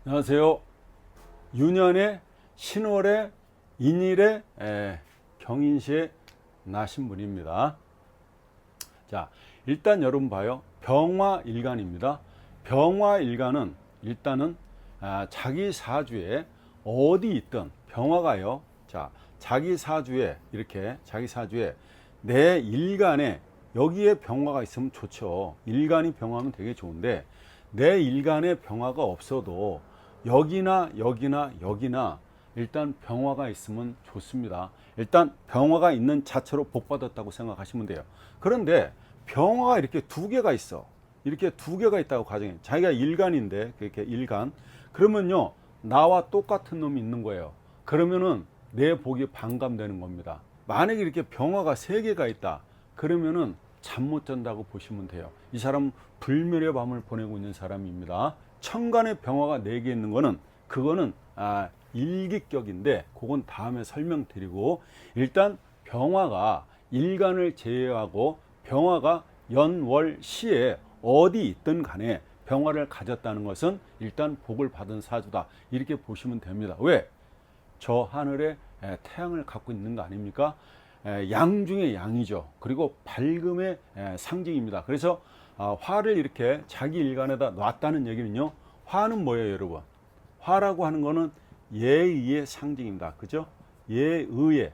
안녕하세요. 유년의 신월의 인일의 경인시에 나신 분입니다. 자, 일단 여러분 봐요. 병화일간입니다. 병화일간은 일단은 자기 사주에 어디 있든 병화가요. 자, 자기 사주에 이렇게 자기 사주에 내 일간에 여기에 병화가 있으면 좋죠. 일간이 병화면 되게 좋은데 내 일간에 병화가 없어도 여기나 일단 병화가 있으면 좋습니다. 일단 병화가 있는 자체로 복 받았다고 생각하시면 돼요. 그런데 병화가 이렇게 두 개가 있어. 이렇게 두 개가 있다고 가정해. 자기가 일간인데 그렇게 일간. 그러면요 나와 똑같은 놈이 있는 거예요. 그러면은 내 복이 반감되는 겁니다. 만약에 이렇게 병화가 세 개가 있다. 그러면은 잠 못 잔다고 보시면 돼요. 이 사람은 불멸의 밤을 보내고 있는 사람입니다. 천간에 병화가 4개 있는 거는 그거는 일기격인데 그건 다음에 설명드리고, 일단 병화가 일간을 제외하고 병화가 연월시에 어디 있든 간에 병화를 가졌다는 것은 일단 복을 받은 사주다, 이렇게 보시면 됩니다. 왜? 저 하늘에 태양을 갖고 있는 거 아닙니까? 양 중에 양이죠. 그리고 밝음의 상징입니다. 그래서 화를 이렇게 자기 일간에다 놨다는 얘기는요, 화는 뭐예요 여러분? 화라고 하는 거는 예의의 상징입니다. 그죠? 예의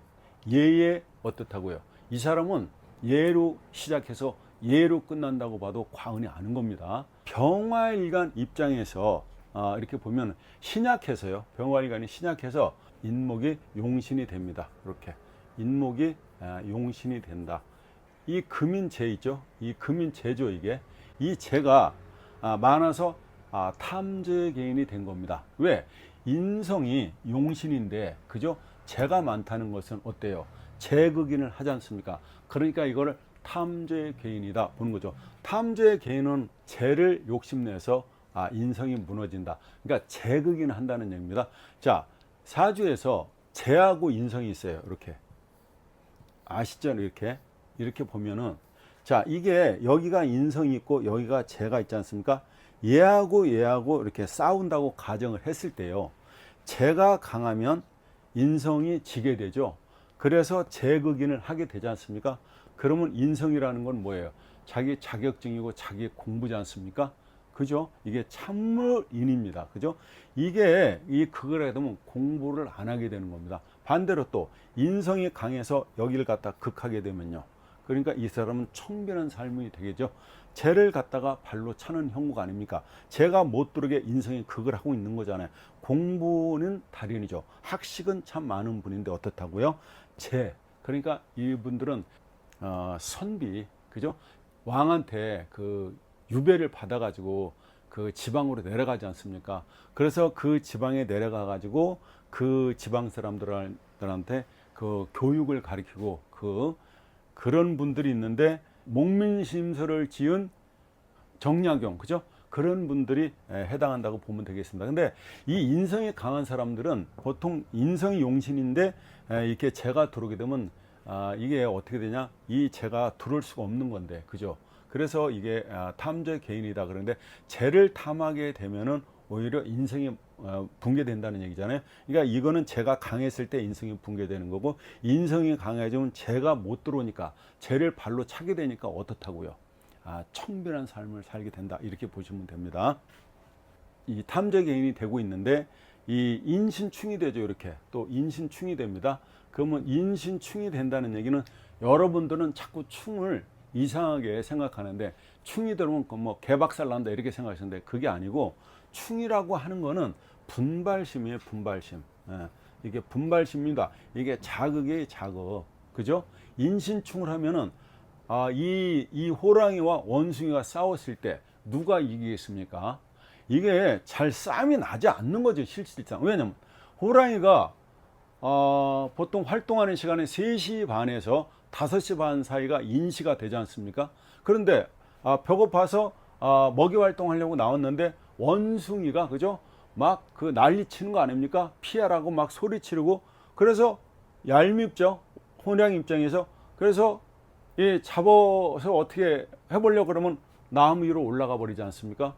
어떻다고요? 이 사람은 예로 시작해서 예로 끝난다고 봐도 과언이 아닌 겁니다. 병화일간 입장에서 이렇게 보면 신약해서요, 병화일간이 신약해서 인목이 용신이 됩니다. 이렇게 인목이 용신이 된다. 이 금인재 있죠? 이 금인재죠. 이게 이 재가 많아서 탐재의 개인이 된 겁니다. 왜? 인성이 용신인데, 그죠? 재가 많다는 것은 어때요? 재극인을 하지 않습니까? 그러니까 이거를 탐재의 개인이다 보는 거죠. 탐재의 개인은 재를 욕심내서 인성이 무너진다. 그러니까 재극인을 한다는 얘기입니다. 자, 사주에서 재하고 인성이 있어요. 이렇게 아시죠? 이렇게 보면은, 자, 이게 여기가 인성이 있고 여기가 재가 있지 않습니까? 얘하고 이렇게 싸운다고 가정을 했을 때요, 재가 강하면 인성이 지게 되죠. 그래서 재극인을 하게 되지 않습니까? 그러면 인성이라는 건 뭐예요? 자기 자격증이고 자기 공부지 않습니까? 그죠? 이게 참물인입니다. 그죠? 이게 이 극을 하게 되면 공부를 안 하게 되는 겁니다. 반대로 또 인성이 강해서 여기를 갖다 극하게 되면요, 그러니까 이 사람은 청변한 삶이 되겠죠. 재를 갖다가 발로 차는 형국가 아닙니까? 재가 못 들어게 인성이 극을 하고 있는 거잖아요. 공부는 달인이죠. 학식은 참 많은 분인데 어떻다고요? 재. 그러니까 이분들은 선비, 그죠? 왕한테 그 유배를 받아가지고 그 지방으로 내려가지 않습니까? 그래서 그 지방에 내려가가지고 그 지방 사람들한테 그 교육을 가르치고 그런 분들이 있는데, 목민심서를 지은 정약용, 그죠? 그런 분들이 해당한다고 보면 되겠습니다. 근데 이 인성이 강한 사람들은 보통 인성이 용신인데 이렇게 재가 들어오게 되면 이게 어떻게 되냐? 이 재가 들어올 수가 없는 건데, 그죠? 그래서 이게 탐재 개인이다. 그런데 재를 탐하게 되면은 오히려 인성이 붕괴된다는 얘기잖아요. 그러니까 이거는 재가 강했을 때 인성이 붕괴되는 거고, 인성이 강해지면 재가 못 들어오니까 재를 발로 차게 되니까 어떻다고요? 청변한 삶을 살게 된다, 이렇게 보시면 됩니다. 이 탐재 개인이 되고 있는데 이 인신충이 되죠. 이렇게 또 인신충이 됩니다. 그러면 인신충이 된다는 얘기는 여러분들은 자꾸 충을 이상하게 생각하는데, 충이 들어오면 뭐 개박살 난다 이렇게 생각하시는데 그게 아니고, 충이라고 하는 거는 분발심이에요. 분발심. 이게 분발심입니다. 이게 자극이에요. 자극. 그죠? 인신충을 하면은 이 호랑이와 원숭이가 싸웠을 때 누가 이기겠습니까? 이게 잘 싸움이 나지 않는 거죠, 실질상. 왜냐면 호랑이가 보통 활동하는 시간에 3시 반에서 5시 반 사이가 인시가 되지 않습니까? 그런데 배고파서 먹이 활동하려고 나왔는데 원숭이가, 그죠? 막 그 난리 치는 거 아닙니까? 피하라고 막 소리 지르고. 그래서 얄밉죠, 호랑이 입장에서. 그래서 잡아서 어떻게 해보려고 그러면 나무 위로 올라가 버리지 않습니까?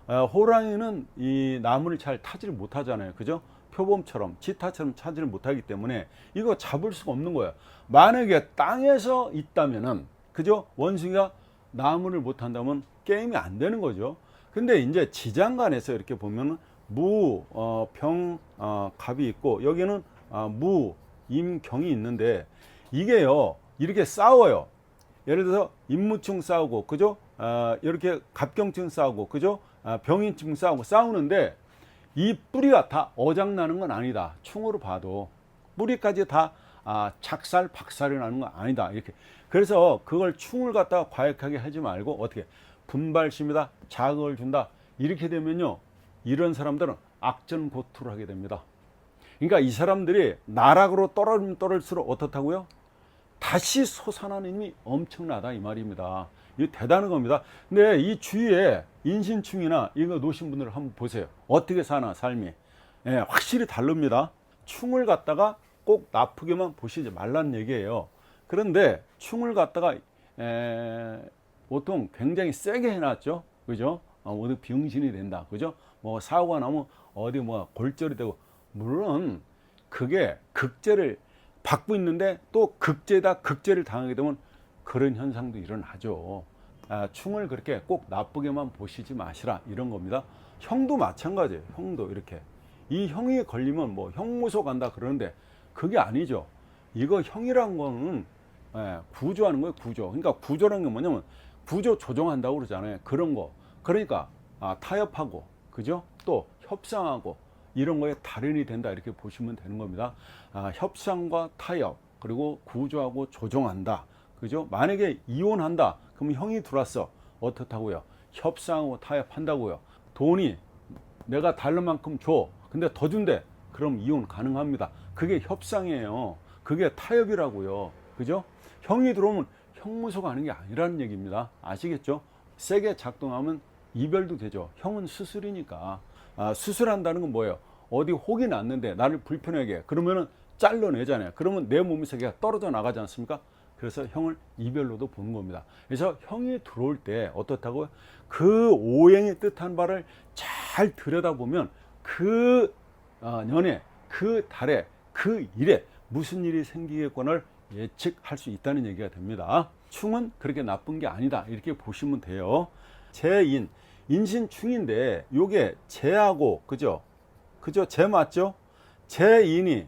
호랑이는 이 나무를 잘 타지를 못하잖아요. 그죠? 표범처럼 치타처럼 타지를 못하기 때문에 이거 잡을 수가 없는 거예요. 만약에 땅에서 있다면은, 그죠? 원숭이가 나무를 못한다면 게임이 안 되는 거죠. 근데 이제 지장간에서 이렇게 보면은 무, 병, 갑이 있고 여기는 무, 임, 경이 있는데 이게요 이렇게 싸워요. 예를 들어서 임무충 싸우고, 그죠? 이렇게 갑경충 싸우고, 그죠? 병인충 싸우는데 이 뿌리가 다 어장나는 건 아니다. 충으로 봐도 뿌리까지 다 작살 박살이 나는 건 아니다. 이렇게. 그래서 그걸 충을 갖다가 과격하게 하지 말고 어떻게 분발심이다, 자극을 준다. 이렇게 되면요 이런 사람들은 악전고투를 하게 됩니다. 그러니까 이 사람들이 나락으로 떨어지면 떨어질수록 어떻다고요? 다시 솟아나는 힘이 엄청나다 이 말입니다. 이거 대단한 겁니다. 근데 이 주위에 인신충이나 이거 놓으신 분들 한번 보세요. 어떻게 사나 삶이. 예, 확실히 다릅니다. 충을 갖다가 꼭 나쁘게만 보시지 말란 얘기예요. 그런데 충을 갖다가 보통 굉장히 세게 해놨죠. 그죠? 어디 병신이 된다. 그죠? 뭐 사고가 나면 어디 뭐 골절이 되고, 물론 그게 극제를 받고 있는데 또 극제다 극제를 당하게 되면 그런 현상도 일어나죠. 충을 그렇게 꼭 나쁘게만 보시지 마시라 이런 겁니다. 형도 마찬가지예요. 형도 이렇게 이 형이 걸리면 뭐 형무소 간다 그러는데 그게 아니죠. 이거 형이란 거는 구조하는 거예요. 구조. 그러니까 구조라는 게 뭐냐면 구조 조정한다고 그러잖아요. 그런 거. 그러니까 타협하고, 그죠? 또 협상하고 이런 거에 달인이 된다 이렇게 보시면 되는 겁니다. 협상과 타협, 그리고 구조하고 조정한다. 그죠? 만약에 이혼한다. 그럼 형이 들어왔어. 어떻다고요? 협상하고 타협한다고요. 돈이 내가 다른 만큼 줘. 근데 더 준대. 그럼 이혼 가능합니다. 그게 협상이에요. 그게 타협이라고요. 그죠? 형이 들어오면 형무소 가는 게 아니라는 얘기입니다. 아시겠죠? 세게 작동하면 이별도 되죠. 형은 수술이니까. 수술한다는 건 뭐예요? 어디 혹이 났는데 나를 불편하게 해. 그러면은 잘라내잖아요. 그러면 내 몸에서 걔가 떨어져 나가지 않습니까? 그래서 형을 이별로도 보는 겁니다. 그래서 형이 들어올 때 어떻다고요? 그 오행의 뜻한 바를 잘 들여다보면 그 년에, 그 달에, 그 일에 무슨 일이 생기겠거늘 예측할 수 있다는 얘기가 됩니다. 충은 그렇게 나쁜 게 아니다. 이렇게 보시면 돼요. 재인, 인신충인데 요게 재하고, 그죠? 그죠? 재 맞죠? 재인이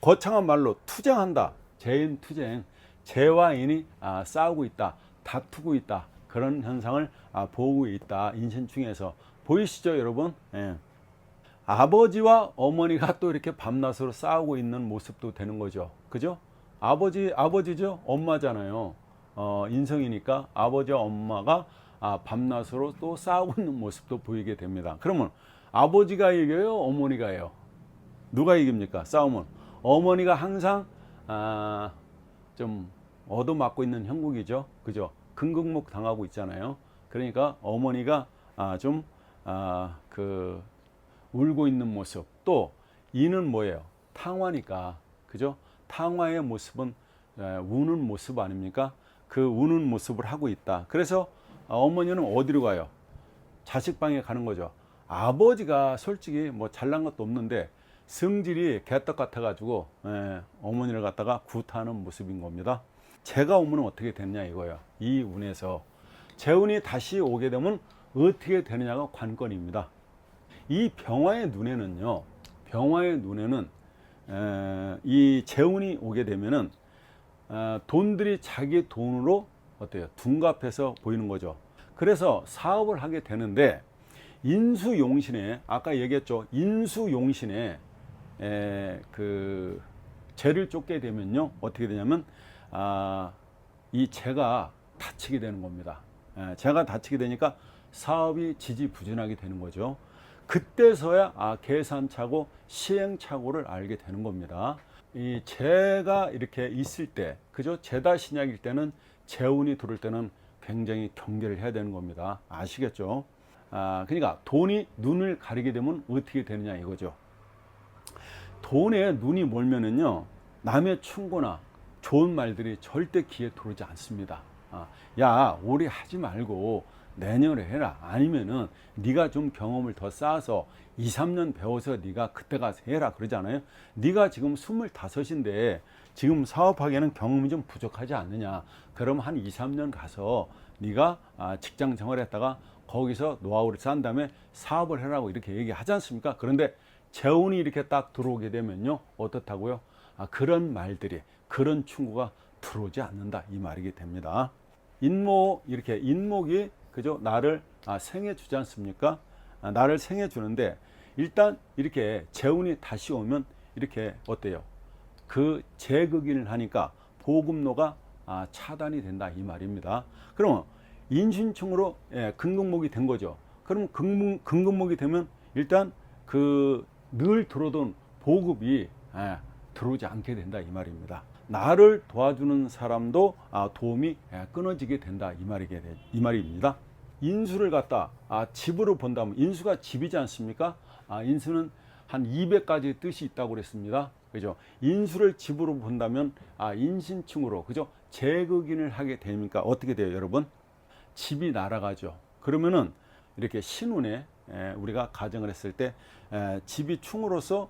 거창한 말로 투쟁한다. 재인 투쟁. 재와 인이 싸우고 있다. 다투고 있다. 그런 현상을 보고 있다. 인신충에서. 보이시죠, 여러분? 예. 아버지와 어머니가 또 이렇게 밤낮으로 싸우고 있는 모습도 되는 거죠. 그죠? 아버지죠? 엄마잖아요. 인성이니까 아버지와 엄마가 밤낮으로 또 싸우고 있는 모습도 보이게 됩니다. 그러면 아버지가 이겨요? 어머니가 해요? 누가 이깁니까? 싸우면 어머니가 항상 좀 얻어맞고 있는 형국이죠. 그죠? 근극목 당하고 있잖아요. 그러니까 어머니가 좀 울고 있는 모습. 또 이는 뭐예요? 탕화니까. 그죠? 탕화의 모습은 우는 모습 아닙니까? 그 우는 모습을 하고 있다. 그래서 어머니는 어디로 가요? 자식 방에 가는 거죠. 아버지가 솔직히 뭐 잘난 것도 없는데 성질이 개떡 같아 가지고 어머니를 갖다가 구타하는 모습인 겁니다. 재가 오면 어떻게 됐냐 이거예요. 이 운에서 재운이 다시 오게 되면 어떻게 되느냐가 관건입니다. 이 병화의 눈에는요, 병화의 눈에는 이 재운이 오게 되면은 돈들이 자기 돈으로 어때요? 둔갑해서 보이는 거죠. 그래서 사업을 하게 되는데 인수용신에, 아까 얘기했죠. 인수용신에 그 재를 쫓게 되면요 어떻게 되냐면 이 재가 다치게 되는 겁니다. 재가 다치게 되니까 사업이 지지부진하게 되는 거죠. 그때서야 계산착오, 시행착오를 알게 되는 겁니다. 이 재가 이렇게 있을 때, 그죠? 재다 신약일 때는, 재운이 들어올 때는 굉장히 경계를 해야 되는 겁니다. 아시겠죠? 그러니까 돈이 눈을 가리게 되면 어떻게 되느냐 이거죠. 돈에 눈이 몰면은요, 남의 충고나 좋은 말들이 절대 귀에 들어오지 않습니다. 야, 오래 하지 말고 내년에 해라. 아니면은 네가 좀 경험을 더 쌓아서 2, 3년 배워서 네가 그때 가서 해라 그러잖아요. 네가 지금 25인데 지금 사업하기에는 경험이 좀 부족하지 않느냐. 그럼 한 2, 3년 가서 네가 직장 생활했다가 거기서 노하우를 쌓은 다음에 사업을 해라고 이렇게 얘기하지 않습니까? 그런데 재혼이 이렇게 딱 들어오게 되면요. 어떻다고요? 그런 말들이, 그런 충고가 들어오지 않는다. 이 말이게 됩니다. 이렇게 인목이 그죠? 나를 생해 주지 않습니까? 나를 생해 주는데 일단 이렇게 재운이 다시 오면 이렇게 어때요? 그 재극인을 하니까 보급로가 차단이 된다 이 말입니다. 그러면 인신충으로 금극목이 된 거죠. 그럼 금극목이 되면 일단 그 늘 들어오던 보급이 들어오지 않게 된다 이 말입니다. 나를 도와주는 사람도 도움이 끊어지게 된다 이 말입니다. 인수를 갖다 집으로 본다면 인수가 집이지 않습니까? 인수는 한 200가지 뜻이 있다고 그랬습니다. 그죠? 인수를 집으로 본다면 인신충으로 그죠? 재극인을 하게 되니까 어떻게 돼요, 여러분? 집이 날아가죠. 그러면은 이렇게 신운에 우리가 가정을 했을 때 집이 충으로서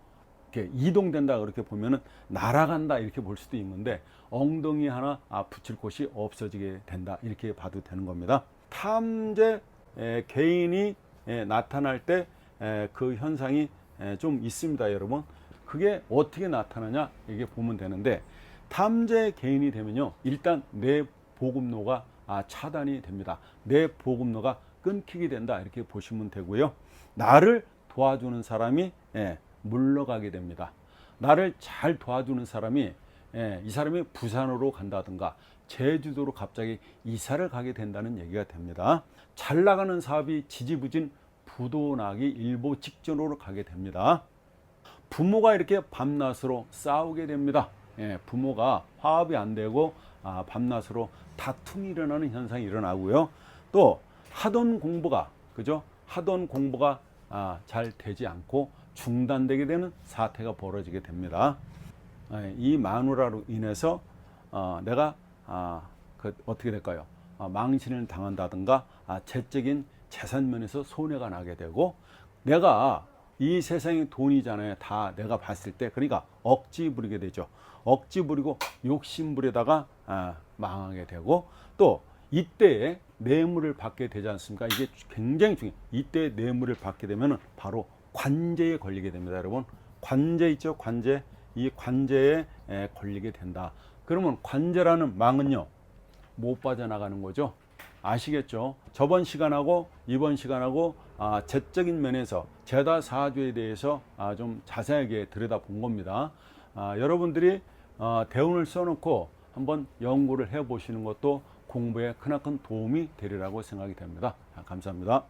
이렇게 이동된다 그렇게 보면은 날아간다 이렇게 볼 수도 있는데 엉덩이 하나 붙일 곳이 없어지게 된다 이렇게 봐도 되는 겁니다. 탐재 개인이 나타날 때 그 현상이 좀 있습니다, 여러분. 그게 어떻게 나타나냐 이게 보면 되는데 탐재 개인이 되면요 일단 내 보급로가 차단이 됩니다. 내 보급로가 끊기게 된다 이렇게 보시면 되고요. 나를 도와주는 사람이 물러가게 됩니다. 나를 잘 도와주는 사람이 이 사람이 부산으로 간다든가 제주도로 갑자기 이사를 가게 된다는 얘기가 됩니다. 잘 나가는 사업이 지지부진 부도나기 일보 직전으로 가게 됩니다. 부모가 이렇게 밤낮으로 싸우게 됩니다. 부모가 화합이 안 되고 밤낮으로 다툼이 일어나는 현상이 일어나고요. 또 하던 공부가 그죠? 하던 공부가 잘 되지 않고 중단되게 되는 사태가 벌어지게 됩니다. 이 마누라로 인해서 내가 어떻게 될까요? 망신을 당한다든가 재적인 재산 면에서 손해가 나게 되고 내가 이 세상의 돈이잖아요. 다 내가 봤을 때 그러니까 억지 부리게 되죠. 억지 부리고 욕심 부리다가 망하게 되고 또 이때에 뇌물을 받게 되지 않습니까? 이게 굉장히 중요해요. 이때 뇌물을 받게 되면 바로 관제에 걸리게 됩니다, 여러분. 관제 있죠, 관제. 이 관제에 걸리게 된다. 그러면 관제라는 망은요, 못 빠져나가는 거죠. 아시겠죠? 저번 시간하고 이번 시간하고 재적인 면에서 제다사주에 대해서 좀 자세하게 들여다본 겁니다. 여러분들이 대운을 써놓고 한번 연구를 해보시는 것도 공부에 크나큰 도움이 되리라고 생각이 됩니다. 감사합니다.